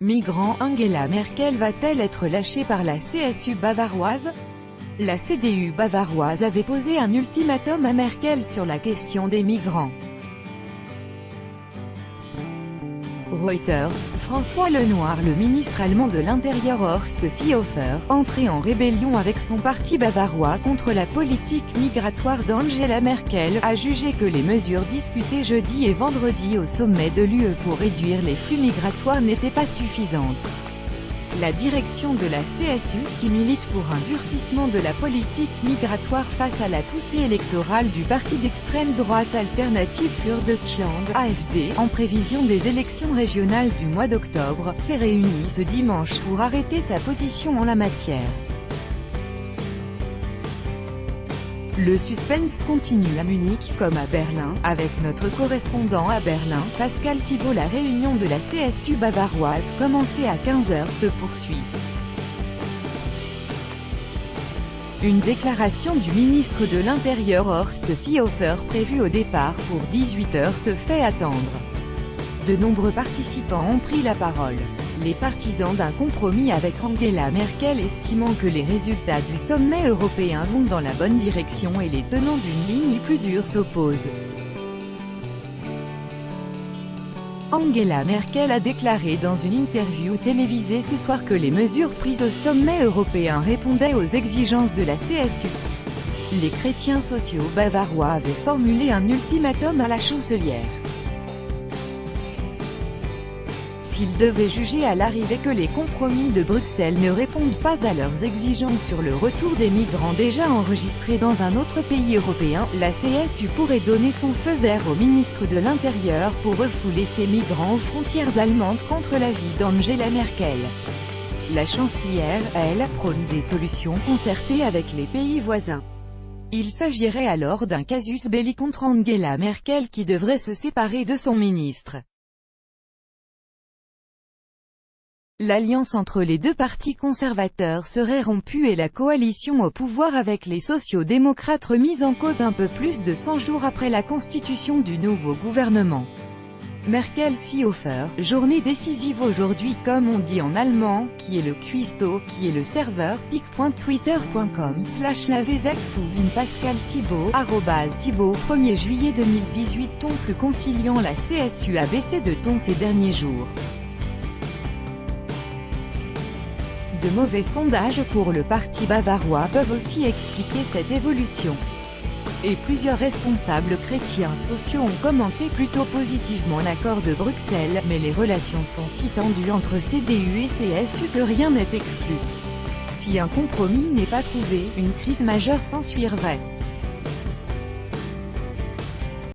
Migrants, Angela Merkel va-t-elle être lâchée par la CSU bavaroise? La CDU bavaroise avait posé un ultimatum à Merkel sur la question des migrants. Reuters, François Lenoir, le ministre allemand de l'Intérieur Horst Seehofer, entré en rébellion avec son parti bavarois contre la politique migratoire d'Angela Merkel, a jugé que les mesures discutées jeudi et vendredi au sommet de l'UE pour réduire les flux migratoires n'étaient pas suffisantes. La direction de la CSU, qui milite pour un durcissement de la politique migratoire face à la poussée électorale du parti d'extrême droite Alternative für Deutschland, AfD, en prévision des élections régionales du mois d'octobre, s'est réunie ce dimanche pour arrêter sa position en la matière. Le suspense continue à Munich comme à Berlin, avec notre correspondant à Berlin, Pascal Thibault. La réunion de la CSU bavaroise, commencée à 15 h, se poursuit. Une déclaration du ministre de l'Intérieur Horst Seehofer prévue au départ pour 18 h se fait attendre. De nombreux participants ont pris la parole. Les partisans d'un compromis avec Angela Merkel estimant que les résultats du sommet européen vont dans la bonne direction et les tenants d'une ligne plus dure s'opposent. Angela Merkel a déclaré dans une interview télévisée ce soir que les mesures prises au sommet européen répondaient aux exigences de la CSU. Les chrétiens sociaux bavarois avaient formulé un ultimatum à la chancelière. S'ils devaient juger à l'arrivée que les compromis de Bruxelles ne répondent pas à leurs exigences sur le retour des migrants déjà enregistrés dans un autre pays européen, la CSU pourrait donner son feu vert au ministre de l'Intérieur pour refouler ces migrants aux frontières allemandes contre l'avis d'Angela Merkel. La chancelière, elle, prône des solutions concertées avec les pays voisins. Il s'agirait alors d'un casus belli contre Angela Merkel qui devrait se séparer de son ministre. L'alliance entre les deux partis conservateurs serait rompue et la coalition au pouvoir avec les sociaux-démocrates remise en cause un peu plus de 100 jours après la constitution du nouveau gouvernement. Merkel-Seehofer, journée décisive aujourd'hui comme on dit en allemand, qui est le cuistot, qui est le serveur, pic.twitter.com/lavezakfou. Pascal Thibault, @Thibault. 1er juillet 2018. Ton plus conciliant. La CSU a baissé de ton ces derniers jours. De mauvais sondages pour le parti bavarois peuvent aussi expliquer cette évolution. Et plusieurs responsables chrétiens sociaux ont commenté plutôt positivement l'accord de Bruxelles, mais les relations sont si tendues entre CDU et CSU que rien n'est exclu. Si un compromis n'est pas trouvé, une crise majeure s'ensuivrait.